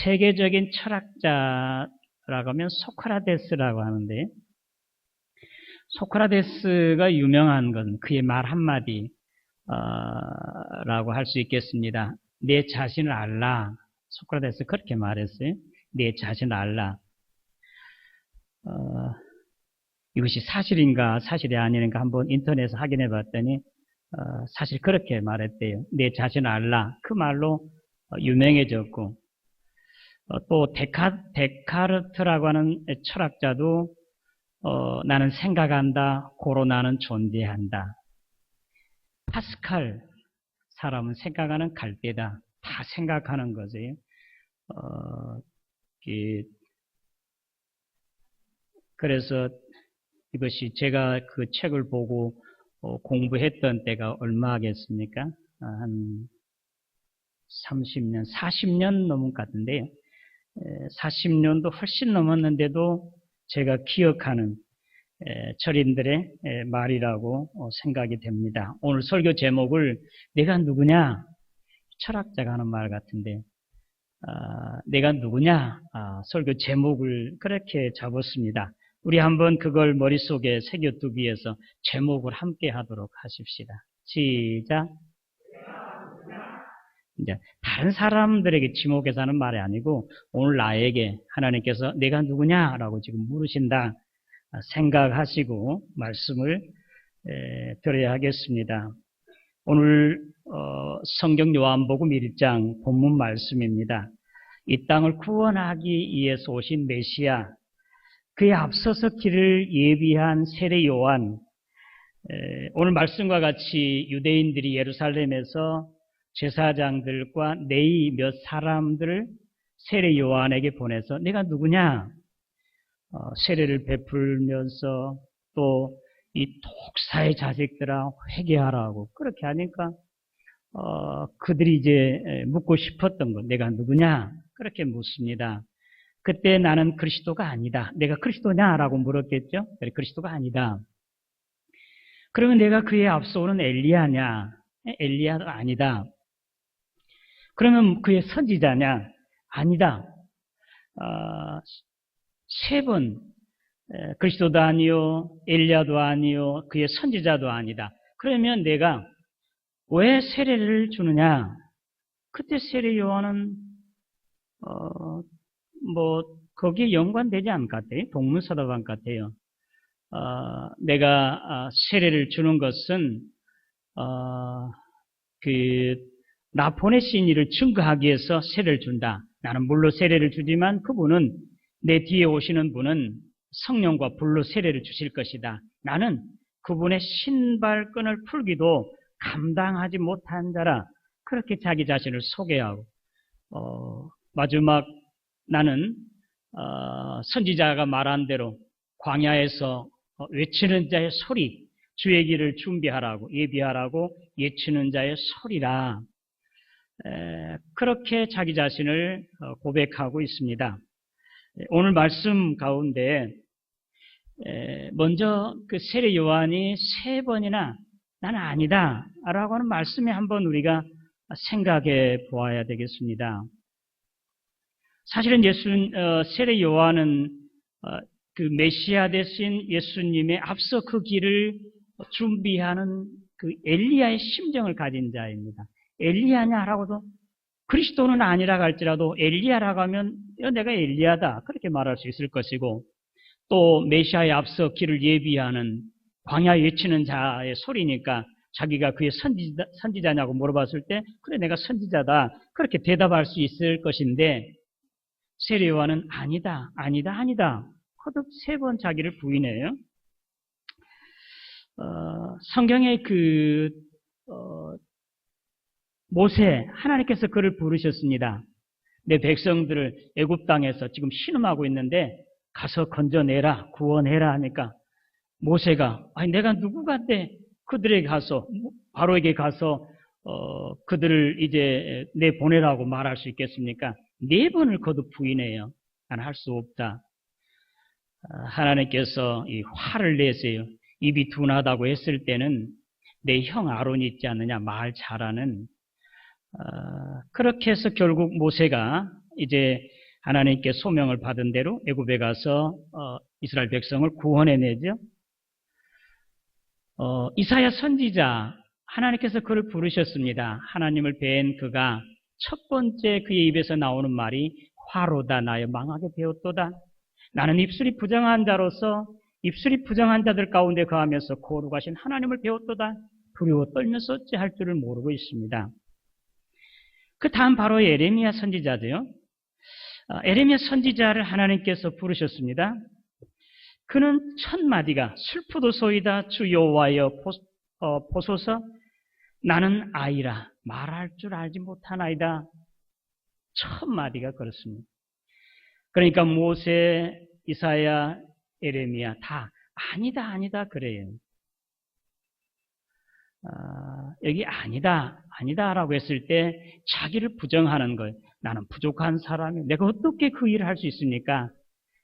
세계적인 철학자라고 하면 소크라테스라고 하는데, 소크라테스가 유명한 건 그의 말 한마디 라고 할 수 있겠습니다. 내 자신을 알라. 소크라테스 그렇게 말했어요. 내 자신을 알라. 이것이 사실인가 사실이 아닌가 한번 인터넷에 확인해 봤더니 사실 그렇게 말했대요. 내 자신을 알라. 그 말로 유명해졌고, 또 데카르트라고 하는 철학자도 나는 생각한다, 고로 나는 존재한다. 파스칼, 사람은 생각하는 갈대다. 다 생각하는 거죠. 그래서 이것이 제가 그 책을 보고 공부했던 때가 얼마겠습니까? 한 30년, 40년 넘은 것 같은데요. 40년도 훨씬 넘었는데도 제가 기억하는 철인들의 말이라고 생각이 됩니다. 오늘 설교 제목을 내가 누구냐? 철학자가 하는 말 같은데 내가 누구냐? 설교 제목을 그렇게 잡았습니다. 우리 한번 그걸 머릿속에 새겨두기 위해서 제목을 함께 하도록 하십시다. 시작. 이제 다른 사람들에게 지목해서 하는 말이 아니고 오늘 나에게 하나님께서 내가 누구냐라고 지금 물으신다 생각하시고 말씀을 드려야 하겠습니다. 오늘 성경 요한복음 1장 본문 말씀입니다. 이 땅을 구원하기 위해서 오신 메시아, 그에 앞서서 길을 예비한 세례 요한, 오늘 말씀과 같이 유대인들이 예루살렘에서 제사장들과 내이 몇 사람들을 세례 요한에게 보내서 내가 누구냐? 세례를 베풀면서 또 이 독사의 자식들아 회개하라고 그렇게 하니까 그들이 이제 묻고 싶었던 것, 내가 누구냐? 그렇게 묻습니다. 그때 나는 그리스도가 아니다. 내가 그리스도냐라고 물었겠죠? 그리스도가 아니다. 그러면 내가 그에 앞서오는 엘리야냐? 엘리야가 아니다. 그러면 그의 선지자냐? 아니다. 세 번 그리스도도 아니요, 엘리야도 아니요, 그의 선지자도 아니다. 그러면 내가 왜 세례를 주느냐? 그때 세례 요한은 거기에 연관되지 않을 것 같아요. 동문서답한 것 같아요. 내가 세례를 주는 것은 나 보내신 이를 증거하기 위해서 세례를 준다. 나는 물로 세례를 주지만 그분은 내 뒤에 오시는 분은 성령과 불로 세례를 주실 것이다. 나는 그분의 신발끈을 풀기도 감당하지 못한 자라. 그렇게 자기 자신을 소개하고 마지막 나는 선지자가 말한 대로 광야에서 외치는 자의 소리, 주의 길을 준비하라고 예비하라고 외치는 자의 소리라. 그렇게 자기 자신을 고백하고 있습니다. 오늘 말씀 가운데 먼저 그 세례 요한이 세 번이나 나는 아니다 라고 하는 말씀에 한번 우리가 생각해 보아야 되겠습니다. 사실은 세례 요한은 그 메시아 되신 예수님의 앞서 그 길을 준비하는 그 엘리야의 심정을 가진 자입니다. 엘리야냐라고도 그리스도는 아니라 할지라도 엘리야라고 하면 내가 엘리야다 그렇게 말할 수 있을 것이고, 또 메시아에 앞서 길을 예비하는 광야에 외치는 자의 소리니까 자기가 그의 선지자냐고 물어봤을 때 그래 내가 선지자다 그렇게 대답할 수 있을 것인데, 세례 요한은 아니다 거듭 세 번 자기를 부인해요. 성경에 모세, 하나님께서 그를 부르셨습니다. 내 백성들을 애굽 땅에서 지금 신음하고 있는데 가서 건져내라, 구원해라 하니까 모세가 내가 누구 같대? 그들에게 가서 바로에게 가서 그들을 이제 내보내라고 말할 수 있겠습니까? 4번을 거듭 부인해요. 난 할 수 없다. 하나님께서 이 화를 내세요. 입이 둔하다고 했을 때는 내 형 아론이 있지 않느냐, 말 잘하는. 그렇게 해서 결국 모세가 이제 하나님께 소명을 받은 대로 애굽에 가서 이스라엘 백성을 구원해내죠. 이사야 선지자, 하나님께서 그를 부르셨습니다. 하나님을 뵌 그가 첫 번째 그의 입에서 나오는 말이 화로다 나여 망하게 되었도다. 나는 입술이 부정한 자로서 입술이 부정한 자들 가운데 거하면서 거룩하신 하나님을 배웠도다. 두려워 떨면서 어찌할 줄을 모르고 있습니다. 그 다음 바로 에레미야 선지자죠. 에레미야 선지자를 하나님께서 부르셨습니다. 그는 첫 마디가 슬프도소이다 주 여호와여 보소서 나는 아이라 말할 줄 알지 못하나이다. 첫 마디가 그렇습니다. 그러니까 모세, 이사야, 에레미야 다 아니다 그래요. 여기 아니다라고 했을 때 자기를 부정하는 것. 나는 부족한 사람이 내가 어떻게 그 일을 할 수 있습니까?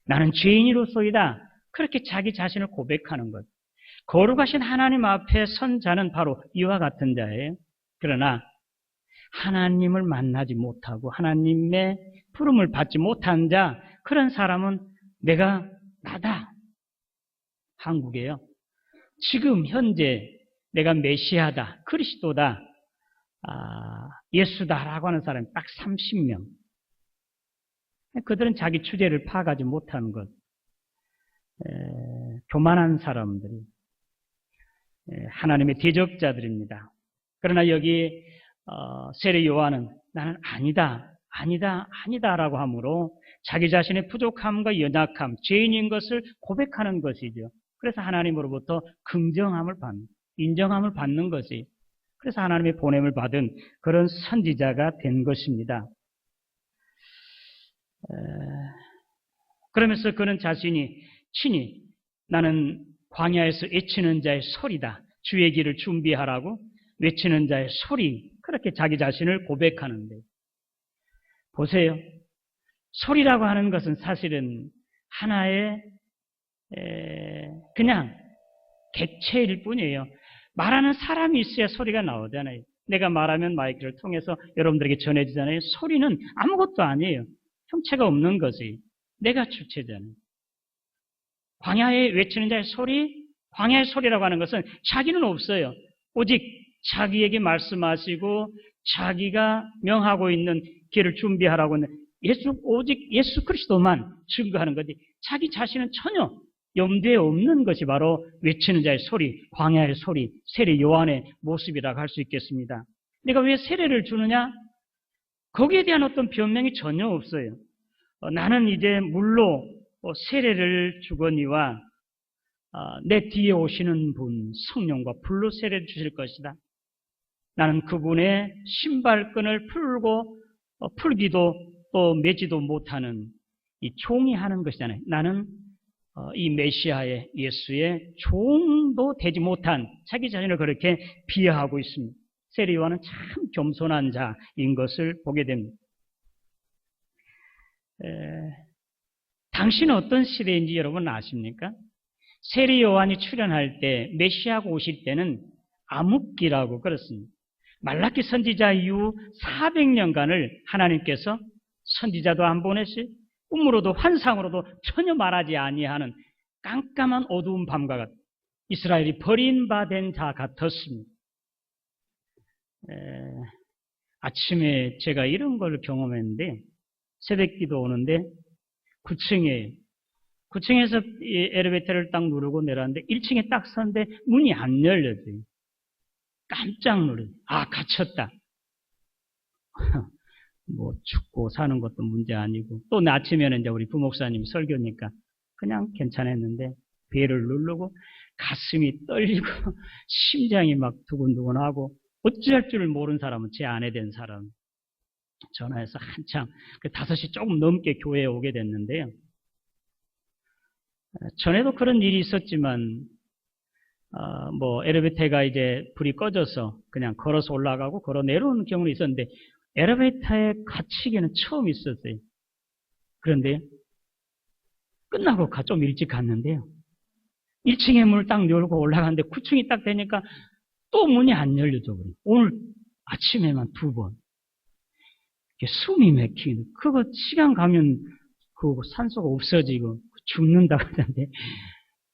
나는 죄인으로서이다. 그렇게 자기 자신을 고백하는 것. 거룩하신 하나님 앞에 선 자는 바로 이와 같은 자예요. 그러나 하나님을 만나지 못하고 하나님의 부름을 받지 못한 자, 그런 사람은 내가 나다. 한국에요. 지금 현재 내가 메시아다, 그리스도다, 예수다라고 하는 사람이 딱 30명. 그들은 자기 주제를 파악하지 못하는 것. 교만한 사람들이 하나님의 대적자들입니다. 그러나 여기 세례 요한은 나는 아니다라고 하므로 자기 자신의 부족함과 연약함, 죄인인 것을 고백하는 것이죠. 그래서 하나님으로부터 긍정함을 받는, 인정함을 받는 것이, 그래서 하나님의 보냄을 받은 그런 선지자가 된 것입니다. 그러면서 그는 자신이 친히 나는 광야에서 외치는 자의 소리다. 주의 길을 준비하라고 외치는 자의 소리, 그렇게 자기 자신을 고백하는데, 보세요. 소리라고 하는 것은 사실은 하나의 그냥 객체일 뿐이에요. 말하는 사람이 있어야 소리가 나오잖아요. 내가 말하면 마이크를 통해서 여러분들에게 전해지잖아요. 소리는 아무것도 아니에요. 형체가 없는 것이. 내가 주체잖아요. 광야에 외치는 자의 소리, 광야의 소리라고 하는 것은 자기는 없어요. 오직 자기에게 말씀하시고 자기가 명하고 있는 길을 준비하라고 하는 오직 예수 그리스도만 증거하는 거지, 자기 자신은 전혀 염두에 없는 것이 바로 외치는 자의 소리, 광야의 소리, 세례 요한의 모습이라고 할 수 있겠습니다. 내가 왜 세례를 주느냐? 거기에 대한 어떤 변명이 전혀 없어요. 나는 이제 물로 세례를 주거니와 내 뒤에 오시는 분 성령과 불로 세례를 주실 것이다. 나는 그분의 신발끈을 풀기도 또 매지도 못하는 이 종이 하는 것이잖아요. 나는 이 메시아의 예수의 종도 되지 못한 자기 자신을 그렇게 비하하고 있습니다. 세례 요한은 참 겸손한 자인 것을 보게 됩니다. 당신은 어떤 시대인지 여러분 아십니까? 세례 요한이 출현할 때, 메시아가 오실 때는 암흑기라고 그렇습니다. 말라기 선지자 이후 400년간을 하나님께서 선지자도 안 보내시, 꿈으로도 환상으로도 전혀 말하지 아니하는 깜깜한 어두운 밤과 같은, 이스라엘이 버림받은 자 같았습니다. 아침에 제가 이런 걸 경험했는데, 새벽기도 오는데 9층에서 엘리베이터를 딱 누르고 내려왔는데 1층에 딱 섰는데 문이 안 열려져요. 깜짝 놀랐어요. 갇혔다. 뭐 죽고 사는 것도 문제 아니고, 또 아침에는 이제 우리 부목사님 설교니까 그냥 괜찮았는데 배를 누르고 가슴이 떨리고 심장이 막 두근두근하고, 어찌할 줄을 모르는 사람은 제 아내 된 사람 전화해서 한참 5시 조금 넘게 교회에 오게 됐는데요. 전에도 그런 일이 있었지만 뭐 엘리베이터가 이제 불이 꺼져서 그냥 걸어서 올라가고 걸어 내려오는 경우는 있었는데, 엘리베이터에 갇히기는 처음 있었어요. 그런데 끝나고 좀 일찍 갔는데요, 1층에 문을 딱 열고 올라갔는데 9층이 딱 되니까 또 문이 안 열려져 버려요. 오늘 아침에만 2번. 숨이 막히는, 그거 시간 가면 그 산소가 없어지고 죽는다 그러는데,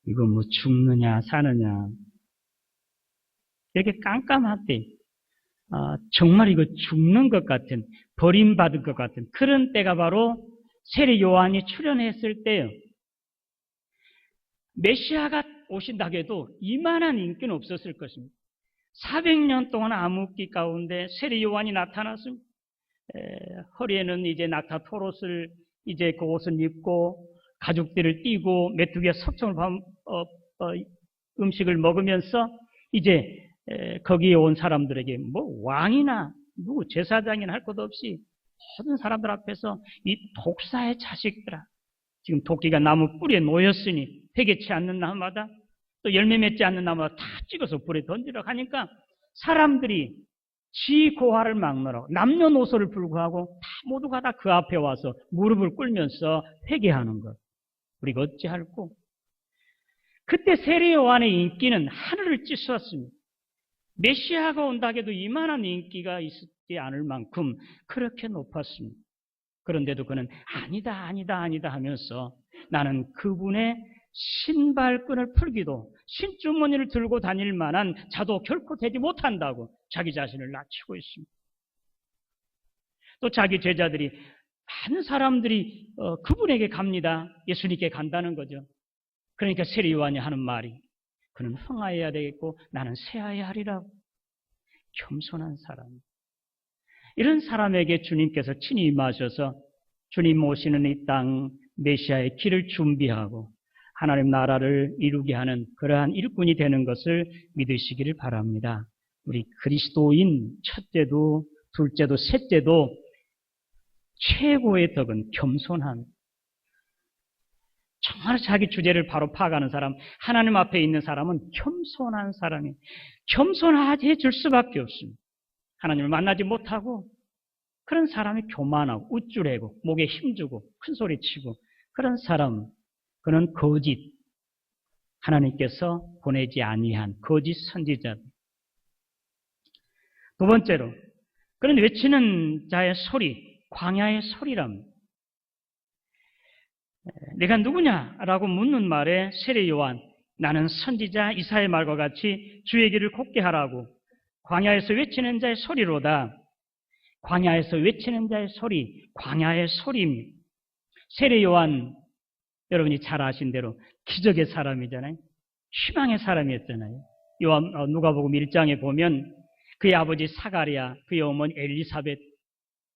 이거 뭐 죽느냐 사느냐, 이렇게 깜깜할 때, 정말 이거 죽는 것 같은, 버림받을 것 같은 그런 때가 바로 세례 요한이 출현했을 때예요. 메시아가 오신다고 해도 이만한 인기는 없었을 것입니다. 400년 동안 암흑기 가운데 세례 요한이 나타났습니다. 허리에는 이제 낙타 토롯을 이제 그 옷을 입고 가죽들을 띠고 메뚜기와 석청을 음식을 먹으면서 이제 거기에 온 사람들에게 뭐 왕이나 누구 제사장이나 할 것 없이 모든 사람들 앞에서 이 독사의 자식들아, 지금 도끼가 나무 뿌리에 놓였으니 회개치 않는 나무마다 또 열매 맺지 않는 나무마다 다 찍어서 불에 던지라고 하니까 사람들이 지 고화를 막느라고 남녀노소를 불구하고 다 모두가 다 그 앞에 와서 무릎을 꿇으면서 회개하는 것. 우리가 어찌할꼬? 그때 세례 요한의 인기는 하늘을 찌수었습니다. 메시아가 온다고 해도 이만한 인기가 있지 않을 만큼 그렇게 높았습니다. 그런데도 그는 아니다 하면서 나는 그분의 신발끈을 풀기도 신주머니를 들고 다닐 만한 자도 결코 되지 못한다고 자기 자신을 낮추고 있습니다. 또 자기 제자들이, 많은 사람들이 그분에게 갑니다. 예수님께 간다는 거죠. 그러니까 세례 요한이 하는 말이, 그는 흥하여야 되겠고 나는 쇠하여야 하리라고. 겸손한 사람. 이런 사람에게 주님께서 친히 임하셔서 주님 오시는 이 땅 메시아의 길을 준비하고 하나님 나라를 이루게 하는 그러한 일꾼이 되는 것을 믿으시기를 바랍니다. 우리 그리스도인 첫째도 둘째도 셋째도 최고의 덕은 겸손함. 정말 자기 주제를 바로 파악하는 사람, 하나님 앞에 있는 사람은 겸손한 사람이, 겸손하게 해줄 수밖에 없습니다. 하나님을 만나지 못하고 그런 사람이 교만하고 우쭐해고 목에 힘주고 큰소리치고 그런 사람, 그는 거짓, 하나님께서 보내지 아니한 거짓 선지자들. 두 번째로, 그는 외치는 자의 소리, 광야의 소리랍니다. 내가 누구냐라고 묻는 말에 세례 요한, 나는 선지자 이사야의 말과 같이 주의 길을 곱게 하라고 광야에서 외치는 자의 소리로다. 광야에서 외치는 자의 소리, 광야의 소리입니다. 세례 요한, 여러분이 잘 아신 대로 기적의 사람이잖아요. 희망의 사람이었잖아요. 누가복음 1장에 보면 그의 아버지 사가랴, 그의 어머니 엘리사벳,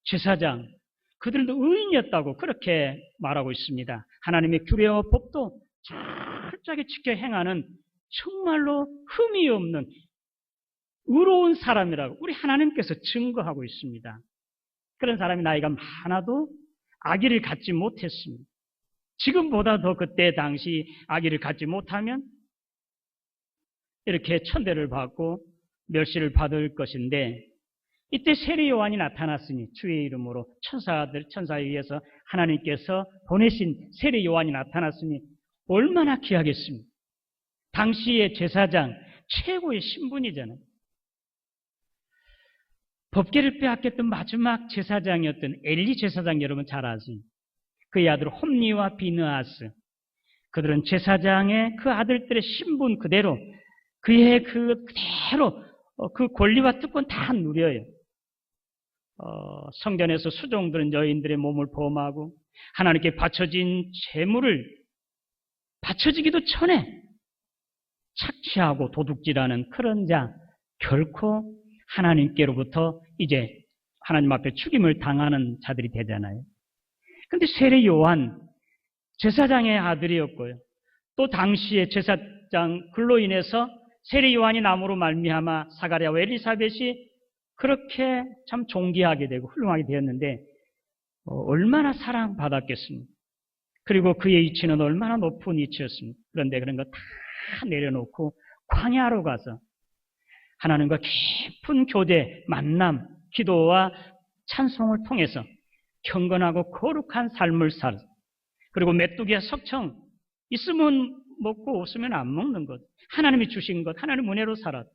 제사장, 그들도 의인이었다고 그렇게 말하고 있습니다. 하나님의 규례와 법도 철저하게 지켜 행하는 정말로 흠이 없는 의로운 사람이라고 우리 하나님께서 증거하고 있습니다. 그런 사람이 나이가 많아도 아기를 갖지 못했습니다. 지금보다 더 그때 당시 아기를 갖지 못하면 이렇게 천대를 받고 멸시를 받을 것인데, 이때 세례 요한이 나타났으니 주의 이름으로 천사에 의해서 하나님께서 보내신 세례 요한이 나타났으니 얼마나 귀하겠습니까? 당시의 제사장 최고의 신분이잖아요. 법궤를 빼앗겼던 마지막 제사장이었던 엘리 제사장, 여러분 잘 아시죠? 그의 아들 홈니와 비느하스, 그들은 제사장의 그 아들들의 신분 그대로, 그의 그대로 그 권리와 특권 다 누려요. 성전에서 수종들은 여인들의 몸을 범하고 하나님께 바쳐진 제물을 바쳐지기도 전에 착취하고 도둑질하는 그런 자, 결코 하나님께로부터 이제 하나님 앞에 죽임을 당하는 자들이 되잖아요. 그런데 세례 요한, 제사장의 아들이었고요. 또 당시의 제사장 글로 인해서 세례 요한이 남으로 말미암아 사가랴와 엘리사벳이 그렇게 참 존귀하게 되고 훌륭하게 되었는데 얼마나 사랑받았겠습니까? 그리고 그의 위치는 얼마나 높은 위치였습니까? 그런데 그런 거 다 내려놓고 광야로 가서 하나님과 깊은 교제, 만남, 기도와 찬송을 통해서 경건하고 거룩한 삶을 살, 그리고 메뚜기와 석청 있으면 먹고 없으면 안 먹는 것, 하나님이 주신 것, 하나님 은혜로 살았.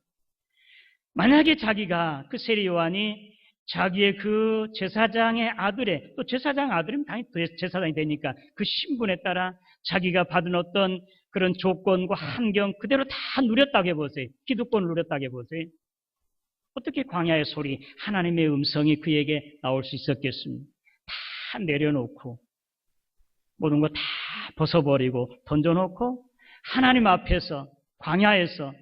만약에 자기가 그 세례 요한이 자기의 그 제사장의 아들의, 또 제사장 아들이면 당연히 제사장이 되니까 그 신분에 따라 자기가 받은 어떤 그런 조건과 환경 그대로 다 누렸다고 해보세요. 기득권을 누렸다고 해보세요. 어떻게 광야의 소리, 하나님의 음성이 그에게 나올 수 있었겠습니까? 다 내려놓고 모든 거 다 벗어버리고 던져놓고 하나님 앞에서 광야에서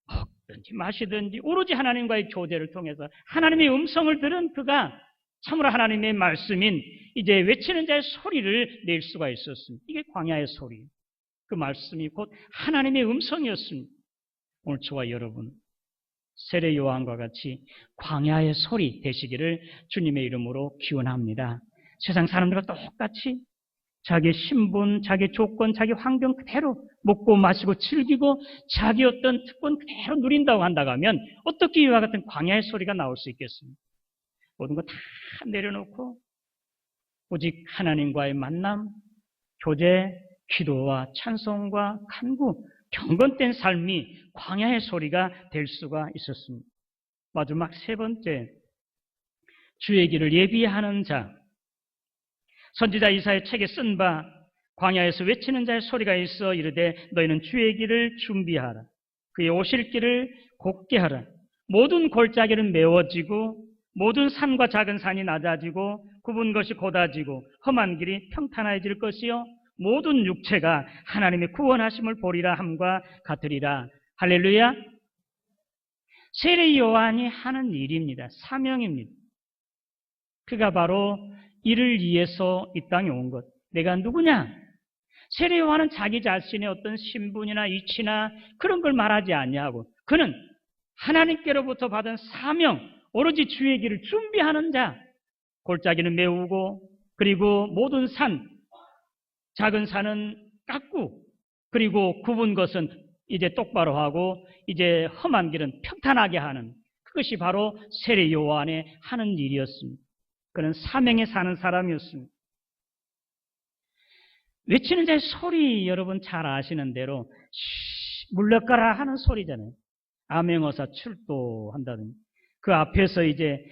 먹든지 마시든지 오로지 하나님과의 교제를 통해서 하나님의 음성을 들은 그가 참으로 하나님의 말씀인 이제 외치는 자의 소리를 낼 수가 있었습니다. 이게 광야의 소리. 그 말씀이 곧 하나님의 음성이었습니다. 오늘 저와 여러분 세례 요한과 같이 광야의 소리 되시기를 주님의 이름으로 기원합니다. 세상 사람들과 똑같이 자기 신분, 자기 조건, 자기 환경 그대로 먹고 마시고 즐기고 자기 어떤 특권 그대로 누린다고 한다고 하면 어떻게 이와 같은 광야의 소리가 나올 수 있겠습니까? 모든 거 다 내려놓고 오직 하나님과의 만남, 교제, 기도와 찬송과 간구, 경건된 삶이 광야의 소리가 될 수가 있었습니다. 마지막 세 번째, 주의 길을 예비하는 자. 선지자 이사야의 책에 쓴 바 광야에서 외치는 자의 소리가 있어 이르되 너희는 주의 길을 준비하라. 그의 오실 길을 곧게 하라. 모든 골짜기는 메워지고 모든 산과 작은 산이 낮아지고 굽은 것이 곧아지고 험한 길이 평탄해질 것이요 모든 육체가 하나님의 구원하심을 보리라 함과 같으리라. 할렐루야. 세례 요한이 하는 일입니다. 사명입니다. 그가 바로 이를 위해서 이 땅에 온 것. 내가 누구냐? 세례 요한은 자기 자신의 어떤 신분이나 위치나 그런 걸 말하지 않냐고. 그는 하나님께로부터 받은 사명, 오로지 주의 길을 준비하는 자. 골짜기는 메우고 그리고 모든 산, 작은 산은 깎고 그리고 굽은 것은 이제 똑바로 하고 이제 험한 길은 평탄하게 하는 그것이 바로 세례 요한의 하는 일이었습니다. 그는 사명에 사는 사람이었습니다. 외치는 자의 소리 여러분 잘 아시는 대로 물러가라 하는 소리잖아요. 암행어사 출도한다든지 그 앞에서 이제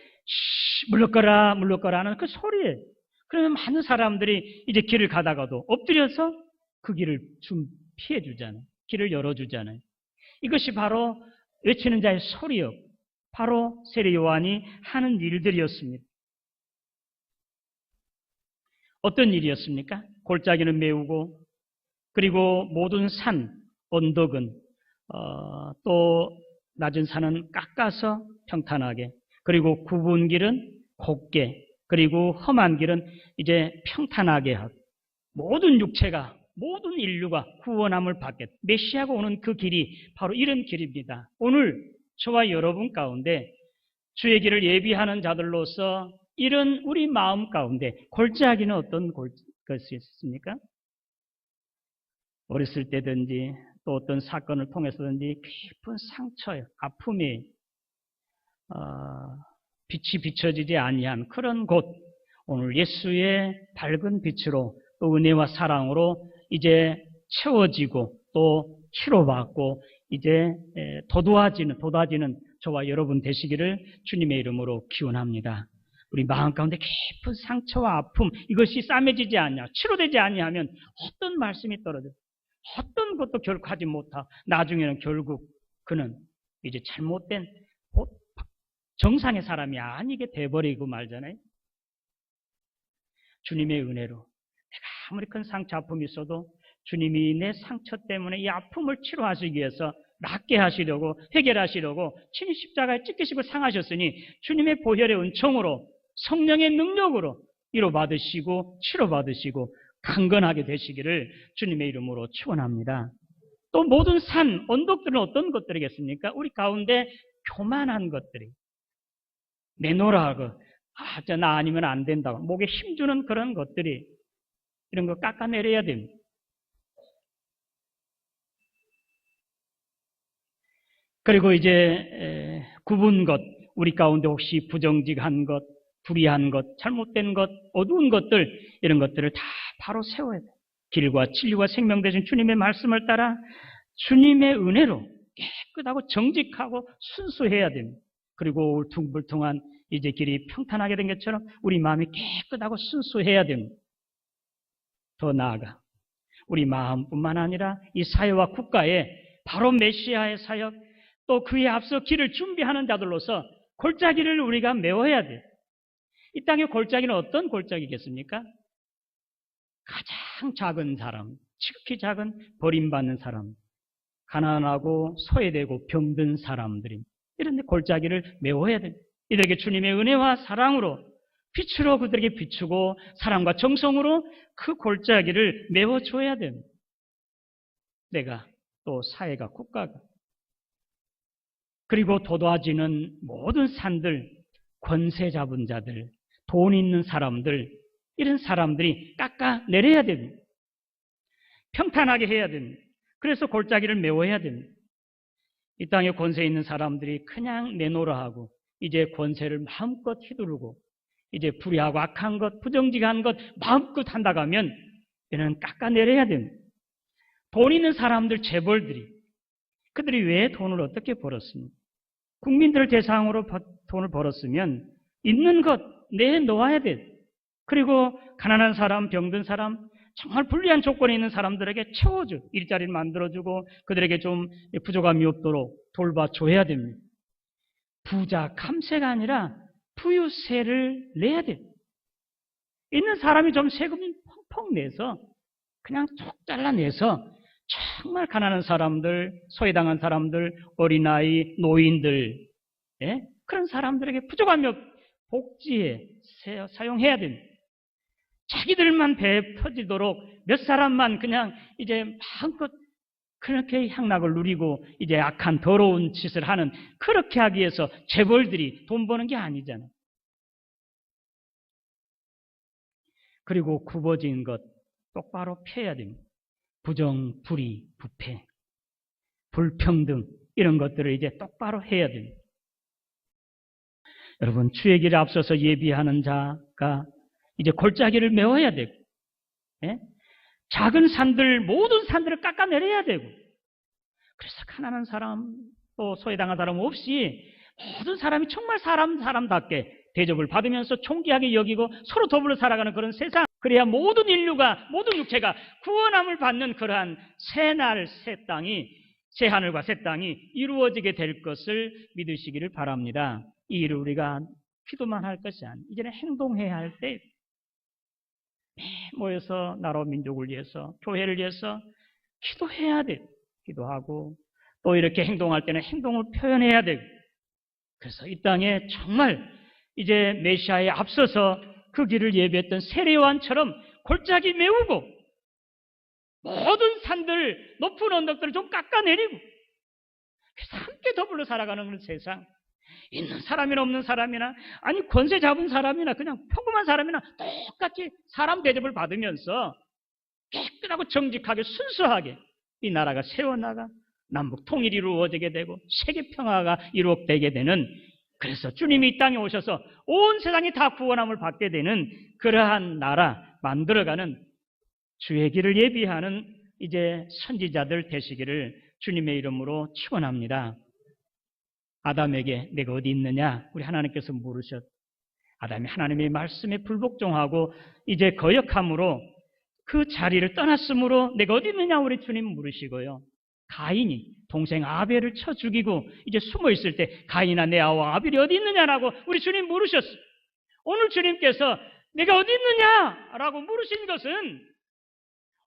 물러가라 물러가라 하는 그 소리예요. 그러면 많은 사람들이 이제 길을 가다가도 엎드려서 그 길을 좀 피해 주잖아요. 길을 열어주잖아요. 이것이 바로 외치는 자의 소리였고 바로 세례 요한이 하는 일들이었습니다. 어떤 일이었습니까? 골짜기는 메우고 그리고 모든 산, 언덕은 또 낮은 산은 깎아서 평탄하게 그리고 굽은 길은 곱게 그리고 험한 길은 이제 평탄하게 하고 모든 육체가 모든 인류가 구원함을 받게 메시아가 오는 그 길이 바로 이런 길입니다. 오늘 저와 여러분 가운데 주의 길을 예비하는 자들로서 이런 우리 마음 가운데 골짜기는 어떤 것이 있습니까? 어렸을 때든지 또 어떤 사건을 통해서든지 깊은 상처, 아픔이 빛이 비춰지지 아니한 그런 곳 오늘 예수의 밝은 빛으로 또 은혜와 사랑으로 이제 채워지고 또 치료받고 이제 돋아지는 저와 여러분 되시기를 주님의 이름으로 기원합니다. 우리 마음 가운데 깊은 상처와 아픔 이것이 싸매지지 않냐 치료되지 아니하면 어떤 말씀이 떨어져 어떤 것도 결코 하지 못하고 나중에는 결국 그는 이제 잘못된 정상의 사람이 아니게 돼버리고 말잖아요. 주님의 은혜로 내가 아무리 큰 상처 아픔이 있어도 주님이 내 상처 때문에 이 아픔을 치료하시기 위해서 낫게 하시려고 해결하시려고 친히 십자가에 찢기시고 상하셨으니 주님의 보혈의 은총으로 성령의 능력으로 위로받으시고 치료받으시고 강건하게 되시기를 주님의 이름으로 축원합니다. 또 모든 산, 언덕들은 어떤 것들이겠습니까? 우리 가운데 교만한 것들이 내놓으라고 나 아니면 안 된다고 목에 힘주는 그런 것들이 이런 거 깎아내려야 됩니다. 그리고 이제 굽은 것, 우리 가운데 혹시 부정직한 것, 불의한 것, 잘못된 것, 어두운 것들 이런 것들을 다 바로 세워야 돼요. 길과 진리와 생명 되신 주님의 말씀을 따라 주님의 은혜로 깨끗하고 정직하고 순수해야 됩니다. 그리고 울퉁불퉁한 이제 길이 평탄하게 된 것처럼 우리 마음이 깨끗하고 순수해야 됩니다. 더 나아가 우리 마음뿐만 아니라 이 사회와 국가에 바로 메시아의 사역, 또 그에 앞서 길을 준비하는 자들로서 골짜기를 우리가 메워야 돼요. 이 땅의 골짜기는 어떤 골짜기겠습니까? 가장 작은 사람, 지극히 작은 버림받는 사람, 가난하고 소외되고 병든 사람들이 이런 데 골짜기를 메워야 됩니다. 이들에게 주님의 은혜와 사랑으로 빛으로 그들에게 비추고 사랑과 정성으로 그 골짜기를 메워줘야 됩니다. 내가 또 사회가 국가가 그리고 도도해지는 모든 산들, 권세 잡은 자들, 돈 있는 사람들 이런 사람들이 깎아내려야 됩니다. 평탄하게 해야 됩니다. 그래서 골짜기를 메워야 됩니다. 이 땅에 권세 있는 사람들이 그냥 내놓으라 하고 이제 권세를 마음껏 휘두르고 이제 불의하고 악한 것, 부정직한 것 마음껏 한다고 하면 이는 깎아내려야 됩니다. 돈 있는 사람들, 재벌들이 그들이 왜 돈을 어떻게 벌었습니까? 국민들을 대상으로 돈을 벌었으면 있는 것 내놓아야 돼요. 그리고 가난한 사람, 병든 사람, 정말 불리한 조건에 있는 사람들에게 채워줘. 일자리를 만들어주고 그들에게 좀 부족함이 없도록 돌봐줘야 됩니다. 부자 감세가 아니라 부유세를 내야 돼요. 있는 사람이 좀 세금을 펑펑 내서 그냥 툭 잘라내서 정말 가난한 사람들, 소외당한 사람들, 어린아이, 노인들 그런 사람들에게 부족함이 복지에 사용해야 됩니다. 자기들만 배에 터지도록 몇 사람만 그냥 이제 마음껏 그렇게 향락을 누리고 이제 악한 더러운 짓을 하는 그렇게 하기 위해서 재벌들이 돈 버는 게 아니잖아요. 그리고 굽어진 것 똑바로 펴야 됩니다. 부정, 불의, 부패, 불평등 이런 것들을 이제 똑바로 해야 됩니다. 여러분 주의 길에 앞서서 예비하는 자가 이제 골짜기를 메워야 되고 작은 산들 모든 산들을 깎아내려야 되고 그래서 가난한 사람 또 소외당한 사람 없이 모든 사람이 정말 사람답게 대접을 받으면서 존귀하게 여기고 서로 더불어 살아가는 그런 세상 그래야 모든 인류가 모든 육체가 구원함을 받는 그러한 새날 새 땅이 새 하늘과 새 땅이 이루어지게 될 것을 믿으시기를 바랍니다. 이 일을 우리가 기도만 할 것이 아니라 이제는 행동해야 할 때 모여서 나라 민족을 위해서 교회를 위해서 기도해야 돼요. 기도하고 또 이렇게 행동할 때는 행동을 표현해야 되고 그래서 이 땅에 정말 이제 메시아에 앞서서 그 길을 예비했던 세례요한처럼 골짜기 메우고 모든 산들 높은 언덕들을 좀 깎아내리고 그래서 함께 더불어 살아가는 그런 세상 있는 사람이나 없는 사람이나 아니 권세 잡은 사람이나 그냥 평범한 사람이나 똑같이 사람 대접을 받으면서 깨끗하고 정직하게 순수하게 이 나라가 세워나가 남북 통일이 이루어지게 되고 세계 평화가 이루어지게 되는 그래서 주님이 이 땅에 오셔서 온 세상이 다 구원함을 받게 되는 그러한 나라 만들어가는 주의 길을 예비하는 이제 선지자들 되시기를 주님의 이름으로 축원합니다. 아담에게 내가 어디 있느냐? 우리 하나님께서 물으셨. 아담이 하나님의 말씀에 불복종하고 이제 거역함으로 그 자리를 떠났으므로 내가 어디 있느냐? 우리 주님 물으시고요. 가인이 동생 아벨을 쳐 죽이고 이제 숨어 있을 때 가인아 내 아와 아벨이 어디 있느냐라고 우리 주님 물으셨어요. 오늘 주님께서 내가 어디 있느냐라고 물으신 것은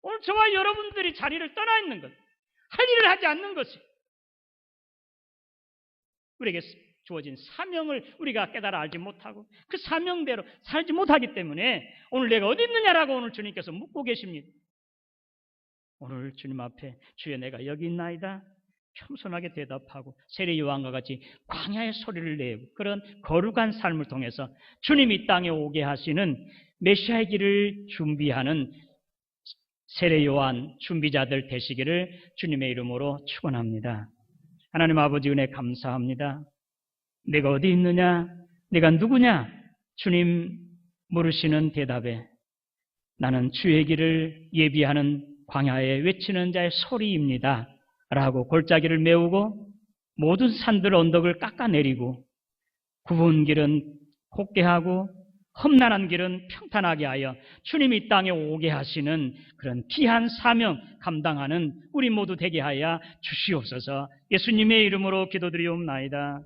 오늘 저와 여러분들이 자리를 떠나 있는 것, 할 일을 하지 않는 것이에요. 우리에게 주어진 사명을 우리가 깨달아 알지 못하고 그 사명대로 살지 못하기 때문에 오늘 내가 어디 있느냐라고 오늘 주님께서 묻고 계십니다. 오늘 주님 앞에 주여 내가 여기 있나이다 겸손하게 대답하고 세례요한과 같이 광야의 소리를 내고 그런 거룩한 삶을 통해서 주님이 이 땅에 오게 하시는 메시아의 길을 준비하는 세례요한 준비자들 되시기를 주님의 이름으로 축원합니다. 하나님 아버지 은혜 감사합니다. 내가 어디 있느냐? 내가 누구냐? 주님 물으시는 대답에 나는 주의 길을 예비하는 광야에 외치는 자의 소리입니다. 라고 골짜기를 메우고 모든 산들 언덕을 깎아내리고 굽은 길은 곱게 하고 험난한 길은 평탄하게 하여 주님이 이 땅에 오게 하시는 그런 귀한 사명 감당하는 우리 모두 되게 하여 주시옵소서. 예수님의 이름으로 기도드리옵나이다.